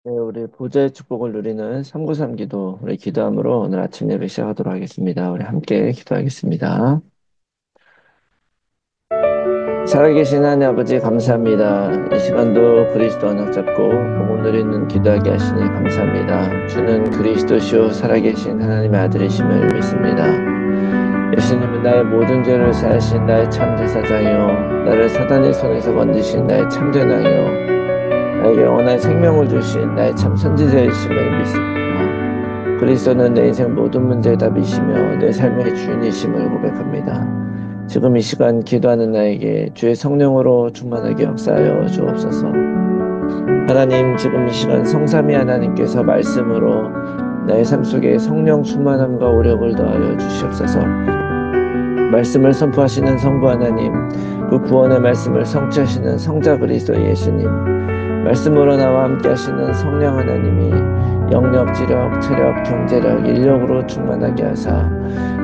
네, 우리 보좌의 축복을 누리는 393 기도, 우리 기도함으로 오늘 아침 예배 시작하도록 하겠습니다. 우리 함께 기도하겠습니다. 살아계신 하나님 아버지 감사합니다. 이 시간도 그리스도 언약 잡고 복음 누리는 기도하게 하시니 감사합니다. 주는 그리스도시요 살아계신 하나님의 아들이심을 믿습니다. 예수님은 나의 모든 죄를 사하신 나의 참 제사장이요 나를 사단의 손에서 건지신 나의 참전왕이요 나에게 영원한 생명을 주신 나의 참 선지자이심을 믿습니다. 그리스도는 내 인생 모든 문제의 답이시며 내 삶의 주인이심을 고백합니다. 지금 이 시간 기도하는 나에게 주의 성령으로 충만하게 역사하여 주옵소서. 하나님, 지금 이 시간 성삼위 하나님께서 말씀으로 나의 삶 속에 성령 충만함과 오력을 더하여 주시옵소서. 말씀을 선포하시는 성부 하나님, 그 구원의 말씀을 성취하시는 성자 그리스도 예수님, 말씀으로 나와 함께 하시는 성령 하나님이 영력, 지력, 체력, 경제력, 인력으로 충만하게 하사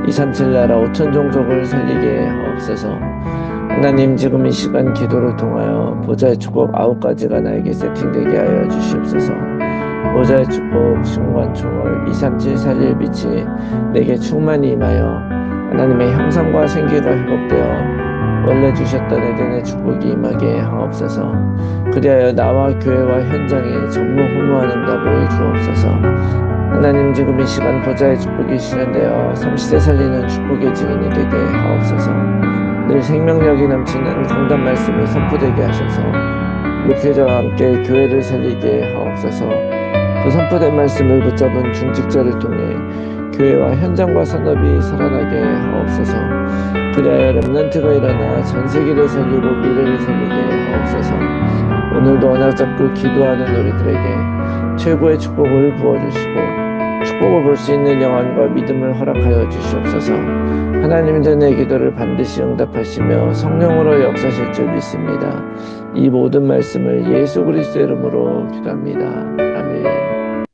237 나라 5천 종족을 살리게 하옵소서. 하나님, 지금 이 시간 기도를 통하여 보좌의 축복 9가지가 나에게 세팅되게 하여 주시옵소서. 보좌의 축복, 승관, 총월, 237 살릴 빛이 내게 충만히 임하여 하나님의 형상과 생기가 회복되어 원래 주셨던 에덴의 축복이 임하게 하옵소서. 그리하여 나와 교회와 현장에 전무후무하는 답을 주옵소서. 하나님, 지금 이 시간 보좌의 축복이 실현되어 30세 살리는 축복의 증인이 되게 하옵소서. 늘 생명력이 넘치는 강단 말씀이 선포되게 하셔서 목회자와 함께 교회를 살리게 하옵소서. 그 선포된 말씀을 붙잡은 중직자를 통해 교회와 현장과 산업이 살아나게 하옵소서. 그리하여 렘넌트가 일어나 전 세계를 살리고 미래를 살리게 하옵소서. 오늘도 언약 잡고 기도하는 우리들에게 최고의 축복을 부어주시고 축복을 볼 수 있는 영안과 믿음을 허락하여 주시옵소서. 하나님은 내 기도를 반드시 응답하시며 성령으로 역사하실 줄 믿습니다. 이 모든 말씀을 예수 그리스도의 이름으로 기도합니다. 아멘.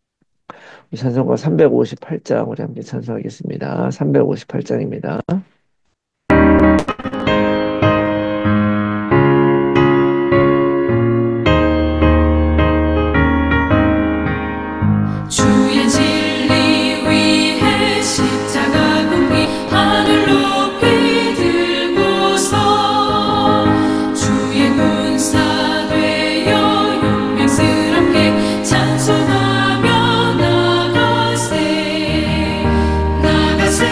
이 찬송가 358장 우리 함께 찬송하겠습니다. 358장입니다. 주의 진리 위해 십자가 공기 하늘 높이 들고서 주의 군사 되어 용맹스럽게 찬송하며 나가세 나가세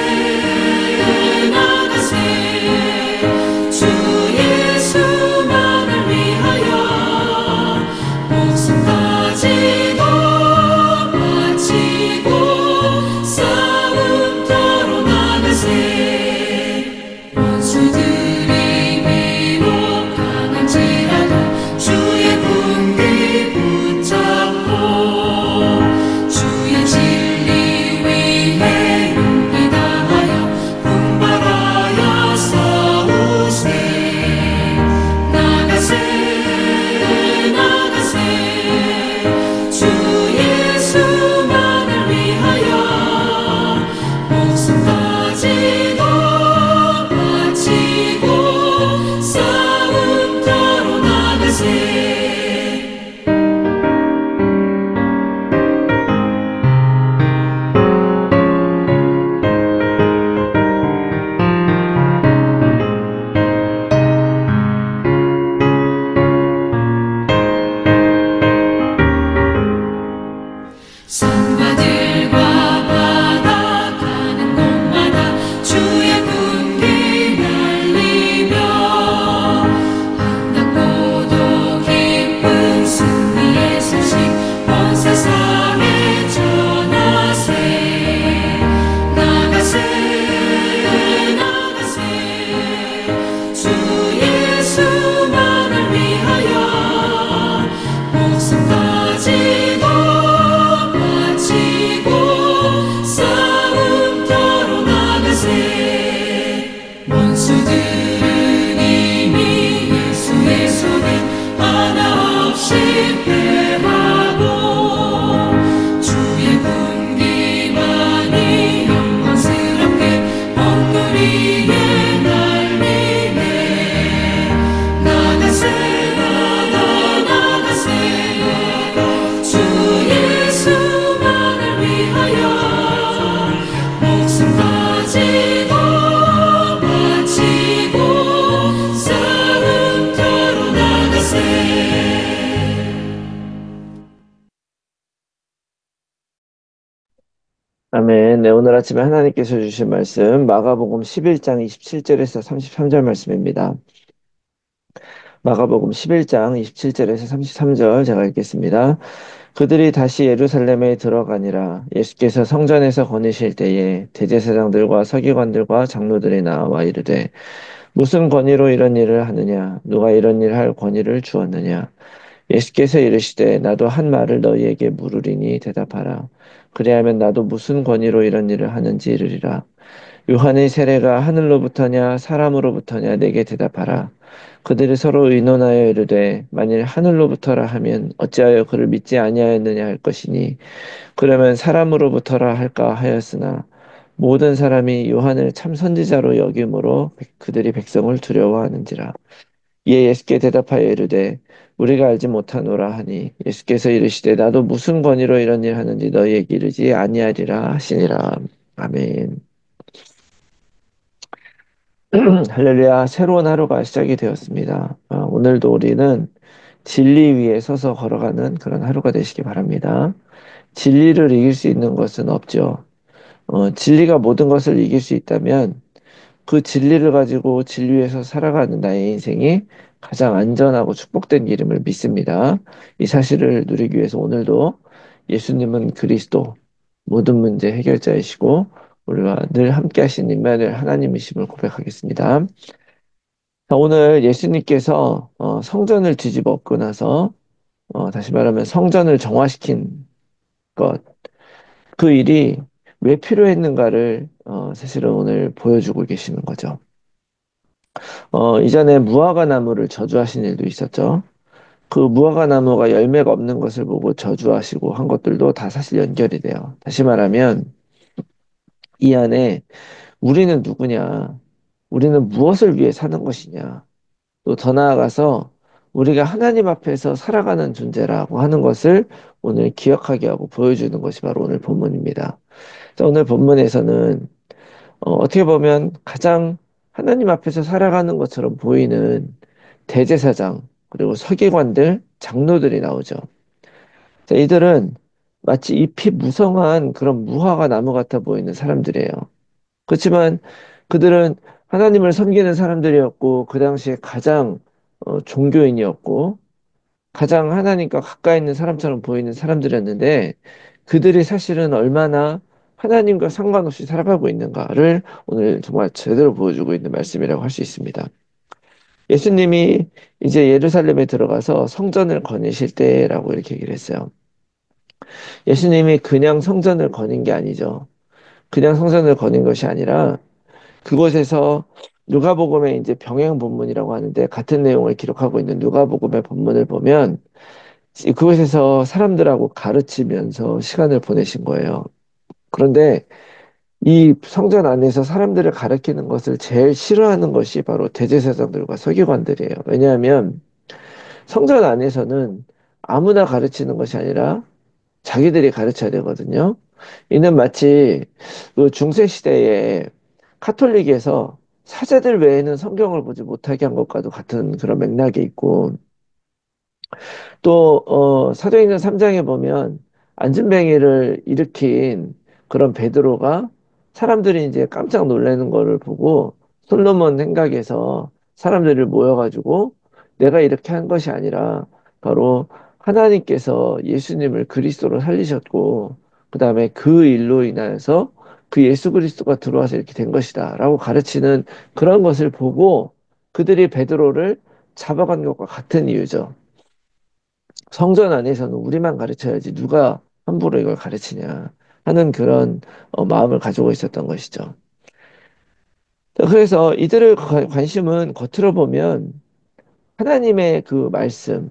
아멘. 네, 오늘 아침에 하나님께서 주신 말씀, 마가복음 11장 27절에서 33절 말씀입니다. 마가복음 11장 27절에서 33절 제가 읽겠습니다. 그들이 다시 예루살렘에 들어가니라. 예수께서 성전에서 거니실 때에 대제사장들과 서기관들과 장로들이 나와 이르되 무슨 권위로 이런 일을 하느냐? 누가 이런 일 할 권위를 주었느냐? 예수께서 이르시되 나도 한 말을 너희에게 물으리니 대답하라. 그리하면 나도 무슨 권위로 이런 일을 하는지 이르리라. 요한의 세례가 하늘로부터냐 사람으로부터냐 내게 대답하라. 그들이 서로 의논하여 이르되 만일 하늘로부터라 하면 어찌하여 그를 믿지 아니하였느냐 할 것이니 그러면 사람으로부터라 할까 하였으나 모든 사람이 요한을 참 선지자로 여김으로 그들이 백성을 두려워하는지라. 이에 예수께 대답하여 이르되 우리가 알지 못하노라 하니 예수께서 이르시되 나도 무슨 권위로 이런 일 하는지 너희에게 이르지 아니하리라 하시니라. 아멘. 할렐루야. 새로운 하루가 시작이 되었습니다. 오늘도 우리는 진리 위에 서서 걸어가는 그런 하루가 되시기 바랍니다. 진리를 이길 수 있는 것은 없죠. 진리가 모든 것을 이길 수 있다면 그 진리를 가지고 진리에서 살아가는 나의 인생이 가장 안전하고 축복된 길임을 믿습니다. 이 사실을 누리기 위해서 오늘도 예수님은 그리스도 모든 문제 해결자이시고 우리가 늘 함께 하신 임마누엘 하나님이심을 고백하겠습니다. 자, 오늘 예수님께서 성전을 뒤집어 엎고 나서 다시 말하면 성전을 정화시킨 것, 그 일이 왜 필요했는가를 사실은 오늘 보여주고 계시는 거죠. 이전에 무화과 나무를 저주하신 일도 있었죠. 그 무화과 나무가 열매가 없는 것을 보고 저주하시고 한 것들도 다 사실 연결이 돼요. 다시 말하면 이 안에 우리는 누구냐? 우리는 무엇을 위해 사는 것이냐? 또 더 나아가서 우리가 하나님 앞에서 살아가는 존재라고 하는 것을 오늘 기억하게 하고 보여주는 것이 바로 오늘 본문입니다. 자, 오늘 본문에서는 어떻게 보면 가장 하나님 앞에서 살아가는 것처럼 보이는 대제사장, 그리고 서기관들, 장로들이 나오죠. 자, 이들은 마치 잎이 무성한 그런 무화과 나무 같아 보이는 사람들이에요. 그렇지만 그들은 하나님을 섬기는 사람들이었고, 그 당시에 가장 종교인이었고, 가장 하나님과 가까이 있는 사람처럼 보이는 사람들이었는데, 그들이 사실은 얼마나 하나님과 상관없이 살아가고 있는가를 오늘 정말 제대로 보여주고 있는 말씀이라고 할 수 있습니다. 예수님이 이제 예루살렘에 들어가서 성전을 거니실 때라고 이렇게 얘기를 했어요. 예수님이 그냥 성전을 거닌 게 아니죠. 그냥 성전을 거닌 것이 아니라 그곳에서 누가복음의 이제 병행 본문이라고 하는데 같은 내용을 기록하고 있는 누가복음의 본문을 보면 그곳에서 사람들하고 가르치면서 시간을 보내신 거예요. 그런데 이 성전 안에서 사람들을 가르치는 것을 제일 싫어하는 것이 바로 대제사장들과 서기관들이에요. 왜냐하면 성전 안에서는 아무나 가르치는 것이 아니라 자기들이 가르쳐야 되거든요. 이는 마치 그 중세 시대에 카톨릭에서 사제들 외에는 성경을 보지 못하게 한 것과도 같은 그런 맥락이 있고 또 사도행전 3장에 보면 안진뱅이를 일으킨 그런 베드로가 사람들이 이제 깜짝 놀라는 거를 보고 솔로몬 행각에서 사람들을 모여가지고 내가 이렇게 한 것이 아니라 바로 하나님께서 예수님을 그리스도로 살리셨고 그 다음에 그 일로 인하여서 그 예수 그리스도가 들어와서 이렇게 된 것이다 라고 가르치는 그런 것을 보고 그들이 베드로를 잡아간 것과 같은 이유죠. 성전 안에서는 우리만 가르쳐야지 누가 함부로 이걸 가르치냐 하는 그런 마음을 가지고 있었던 것이죠. 그래서 이들의 관심은 겉으로 보면 하나님의 그 말씀,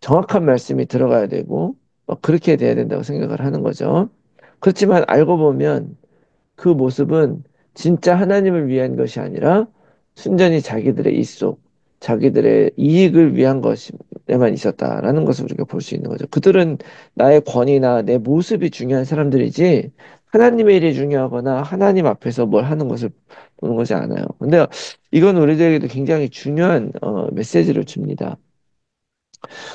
정확한 말씀이 들어가야 되고 그렇게 돼야 된다고 생각을 하는 거죠. 그렇지만 알고 보면 그 모습은 진짜 하나님을 위한 것이 아니라 순전히 자기들의 입속, 자기들의 이익을 위한 것에만 있었다라는 것을 우리가 볼 수 있는 거죠. 그들은 나의 권위나 내 모습이 중요한 사람들이지 하나님의 일이 중요하거나 하나님 앞에서 뭘 하는 것을 보는 것이 않아요. 근데 이건 우리들에게도 굉장히 중요한 메시지를 줍니다.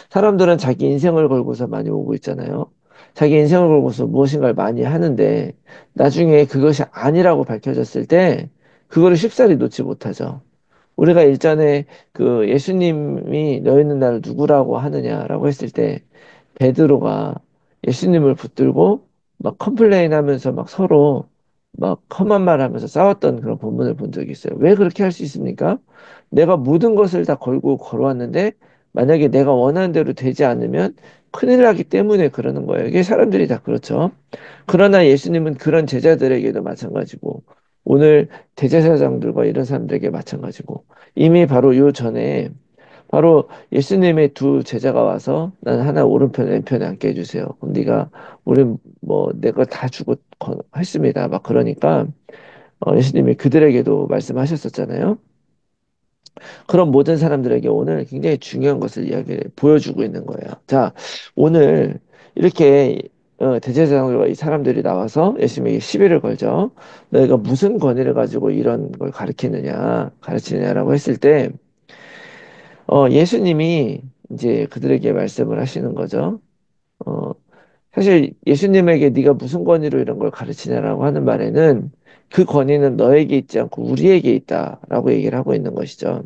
사람들은 자기 인생을 걸고서 많이 오고 있잖아요. 자기 인생을 걸고서 무엇인가를 많이 하는데 나중에 그것이 아니라고 밝혀졌을 때 그거를 쉽사리 놓지 못하죠. 우리가 일전에 그 예수님이 너 있는 나를 누구라고 하느냐라고 했을 때 베드로가 예수님을 붙들고 막 컴플레인 하면서 막 서로 막 험한 말 하면서 싸웠던 그런 본문을 본 적이 있어요. 왜 그렇게 할 수 있습니까? 내가 모든 것을 다 걸고 걸어왔는데 만약에 내가 원하는 대로 되지 않으면 큰일 나기 때문에 그러는 거예요. 이게 사람들이 다 그렇죠. 그러나 예수님은 그런 제자들에게도 마찬가지고 오늘 대제사장들과 이런 사람들에게 마찬가지고 이미 바로 요 전에 바로 예수님의 두 제자가 와서 나는 하나 오른편 왼편에 앉게 해주세요. 그럼 네가 우리 뭐 내 거 다 주고 했습니다. 막 그러니까 예수님이 그들에게도 말씀하셨었잖아요. 그런 모든 사람들에게 오늘 굉장히 중요한 것을 이야기를 보여주고 있는 거예요. 자, 오늘 이렇게 대제사장들과 이 사람들이 나와서 예수님에게 시비를 걸죠. 너희가 무슨 권위를 가지고 이런 걸 가르치느냐라고 했을 때 예수님이 이제 그들에게 말씀을 하시는 거죠. 어, 사실 예수님에게 네가 무슨 권위로 이런 걸 가르치냐라고 하는 말에는 그 권위는 너에게 있지 않고 우리에게 있다라고 얘기를 하고 있는 것이죠.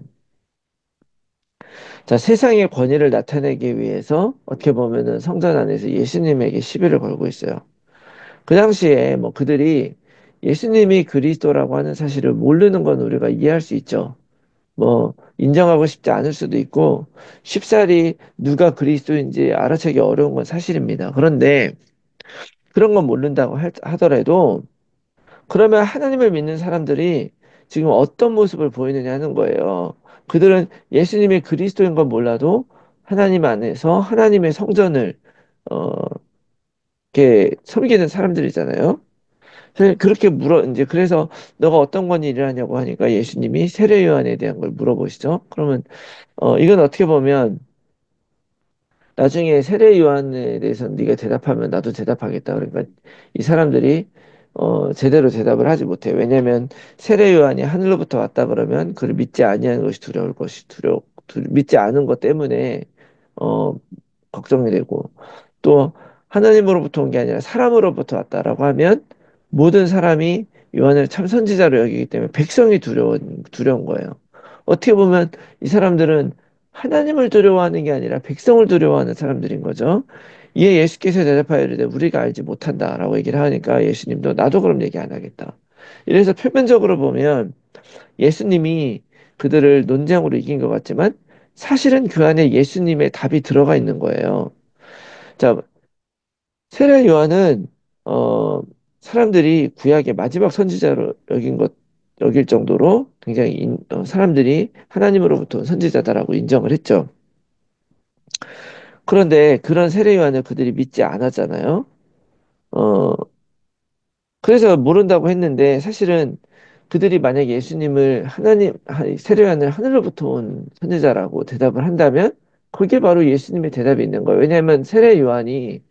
자, 세상의 권위를 나타내기 위해서 어떻게 보면은 성전 안에서 예수님에게 시비를 걸고 있어요. 그 당시에 뭐 그들이 예수님이 그리스도라고 하는 사실을 모르는 건 우리가 이해할 수 있죠. 뭐 인정하고 싶지 않을 수도 있고 쉽사리 누가 그리스도인지 알아채기 어려운 건 사실입니다. 그런데 그런 건 모른다고 하더라도 그러면 하나님을 믿는 사람들이 지금 어떤 모습을 보이느냐 하는 거예요. 그들은 예수님이 그리스도인 건 몰라도 하나님 안에서 하나님의 성전을 어, 이렇게 섬기는 사람들이잖아요. 그렇게 이제 그래서 너가 어떤 건 일하냐고 하니까 예수님이 세례 요한에 대한 걸 물어보시죠. 그러면 이건 어떻게 보면 나중에 세례 요한에 대해서 네가 대답하면 나도 대답하겠다. 그러니까 이 사람들이 제대로 대답을 하지 못해요. 왜냐하면 세례 요한이 하늘로부터 왔다 그러면 그를 믿지 아니하는 것이 두려울 것이 믿지 않은 것 때문에 어, 걱정이 되고 또 하나님으로부터 온 게 아니라 사람으로부터 왔다라고 하면 모든 사람이 요한을 참 선지자로 여기기 때문에 백성이 두려운 거예요. 어떻게 보면 이 사람들은 하나님을 두려워하는 게 아니라 백성을 두려워하는 사람들인 거죠. 이에 예수께서 대답하여 이르되 우리가 알지 못한다라고 얘기를 하니까 예수님도 나도 그럼 얘기 안 하겠다. 이래서 표면적으로 보면 예수님이 그들을 논쟁으로 이긴 것 같지만 사실은 그 안에 예수님의 답이 들어가 있는 거예요. 자, 세례 요한은 어, 사람들이 구약의 마지막 선지자로 여길 정도로 굉장히 사람들이 하나님으로부터 온 선지자다라고 인정을 했죠. 그런데 그런 세례 요한을 그들이 믿지 않았잖아요. 어, 그래서 모른다고 했는데 사실은 그들이 만약에 예수님을 세례 요한을 하늘로부터 온 선지자라고 대답을 한다면 그게 바로 예수님의 대답이 있는 거예요. 왜냐하면 세례 요한이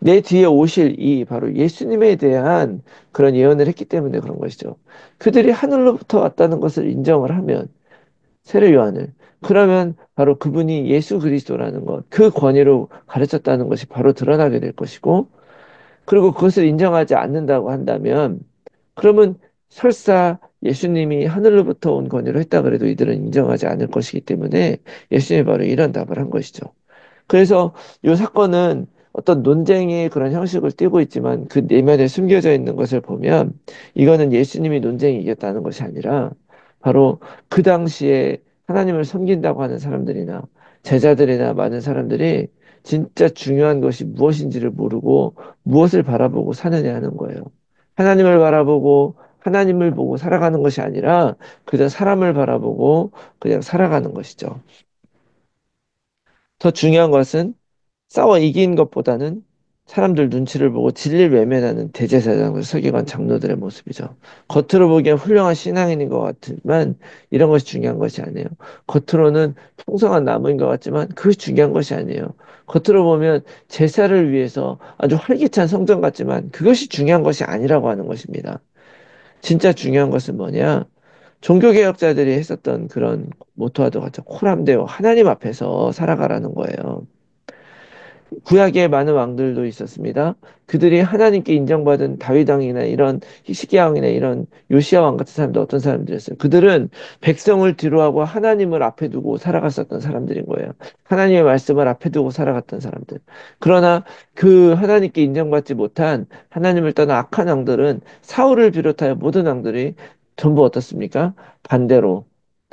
내 뒤에 오실 이 바로 예수님에 대한 그런 예언을 했기 때문에 그런 것이죠. 그들이 하늘로부터 왔다는 것을 인정을 하면 세례 요한을 그러면 바로 그분이 예수 그리스도라는 것, 그 권위로 가르쳤다는 것이 바로 드러나게 될 것이고 그리고 그것을 인정하지 않는다고 한다면 그러면 설사 예수님이 하늘로부터 온 권위로 했다 그래도 이들은 인정하지 않을 것이기 때문에 예수님이 바로 이런 답을 한 것이죠. 그래서 이 사건은 어떤 논쟁의 그런 형식을 띠고 있지만 그 내면에 숨겨져 있는 것을 보면 이거는 예수님이 논쟁이 이겼다는 것이 아니라 바로 그 당시에 하나님을 섬긴다고 하는 사람들이나 제자들이나 많은 사람들이 진짜 중요한 것이 무엇인지를 모르고 무엇을 바라보고 사느냐 하는 거예요. 하나님을 바라보고 하나님을 보고 살아가는 것이 아니라 그저 사람을 바라보고 그냥 살아가는 것이죠. 더 중요한 것은 싸워 이긴 것보다는 사람들 눈치를 보고 진리를 외면하는 대제사장들, 서기관 장로들의 모습이죠. 겉으로 보기엔 훌륭한 신앙인인 것 같지만 이런 것이 중요한 것이 아니에요. 겉으로는 풍성한 나무인 것 같지만 그것이 중요한 것이 아니에요. 겉으로 보면 제사를 위해서 아주 활기찬 성전 같지만 그것이 중요한 것이 아니라고 하는 것입니다. 진짜 중요한 것은 뭐냐? 종교개혁자들이 했었던 그런 모토와도 같이 코람데오 하나님 앞에서 살아가라는 거예요. 구약에 많은 왕들도 있었습니다. 그들이 하나님께 인정받은 다윗 왕이나 이런 히스기야 왕이나 이런 요시야 왕 같은 사람들 어떤 사람들이었어요? 그들은 백성을 뒤로하고 하나님을 앞에 두고 살아갔었던 사람들인 거예요. 하나님의 말씀을 앞에 두고 살아갔던 사람들. 그러나 그 하나님께 인정받지 못한 하나님을 떠난 악한 왕들은 사울을 비롯하여 모든 왕들이 전부 어떻습니까? 반대로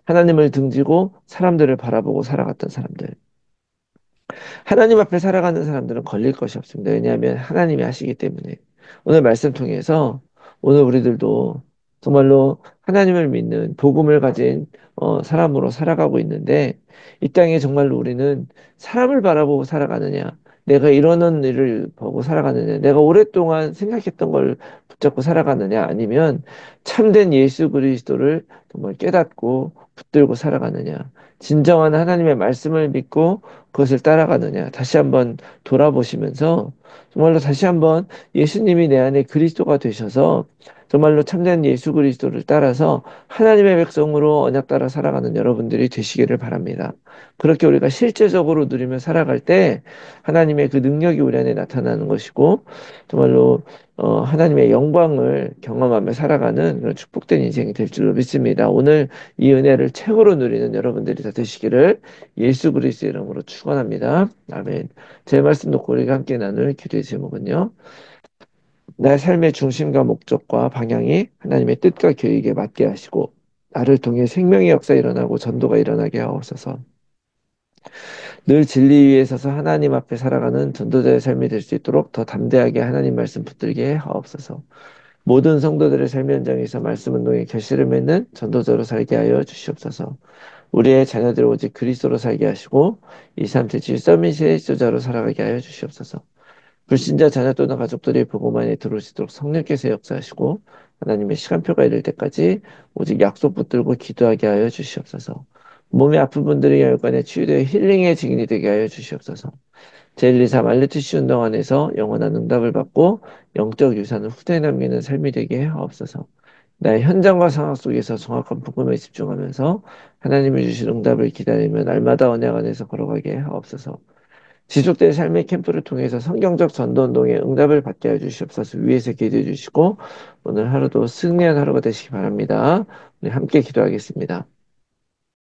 하나님을 등지고 사람들을 바라보고 살아갔던 사람들. 하나님 앞에 살아가는 사람들은 걸릴 것이 없습니다. 왜냐하면 하나님이 하시기 때문에. 오늘 말씀 통해서 오늘 우리들도 정말로 하나님을 믿는 복음을 가진 사람으로 살아가고 있는데 이 땅에 정말로 우리는 사람을 바라보고 살아가느냐, 내가 이러는 일을 보고 살아가느냐, 내가 오랫동안 생각했던 걸 붙잡고 살아가느냐, 아니면 참된 예수 그리스도를 정말 깨닫고 붙들고 살아가느냐, 진정한 하나님의 말씀을 믿고 그것을 따라가느냐 다시 한번 돌아보시면서 정말로 다시 한번 예수님이 내 안에 그리스도가 되셔서 정말로 참된 예수 그리스도를 따라서 하나님의 백성으로 언약 따라 살아가는 여러분들이 되시기를 바랍니다. 그렇게 우리가 실제적으로 누리며 살아갈 때 하나님의 그 능력이 우리 안에 나타나는 것이고 정말로 하나님의 영광을 경험하며 살아가는 그런 축복된 인생이 될 줄로 믿습니다. 오늘 이 은혜를 최고로 누리는 여러분들이 다 되시기를 예수 그리스도의 이름으로 축원합니다. 아멘. 제 말씀 놓고 우리가 함께 나눌 기도의 제목은요. 나의 삶의 중심과 목적과 방향이 하나님의 뜻과 계획에 맞게 하시고 나를 통해 생명의 역사 일어나고 전도가 일어나게 하옵소서. 늘 진리 위에 서서 하나님 앞에 살아가는 전도자의 삶이 될 수 있도록 더 담대하게 하나님 말씀 붙들게 하옵소서. 모든 성도들의 삶의 현장에서 말씀 운동의 결실을 맺는 전도자로 살게 하여 주시옵소서. 우리의 자녀들을 오직 그리스도로 살게 하시고 237 서밋의 지도자로 살아가게 하여 주시옵소서. 불신자 자녀 또는 가족들이 복음 안에 들어오시도록 성령께서 역사하시고 하나님의 시간표가 이를 때까지 오직 약속 붙들고 기도하게 하여 주시옵소서. 몸이 아픈 분들의 혈관에 치유되어 힐링의 증인이 되게 하여 주시옵소서. 제123 알레티시 운동 안에서 영원한 응답을 받고 영적 유산을 후대에 남기는 삶이 되게 하옵소서. 나의 현장과 상황 속에서 정확한 복음에 집중하면서 하나님이 주실 응답을 기다리며 날마다 언약 안에서 걸어가게 하옵소서. 지속된 삶의 캠프를 통해서 성경적 전도운동에 응답을 받게 해주시옵소서. 위에서 기도해 주시고 오늘 하루도 승리한 하루가 되시기 바랍니다. 우리 함께 기도하겠습니다.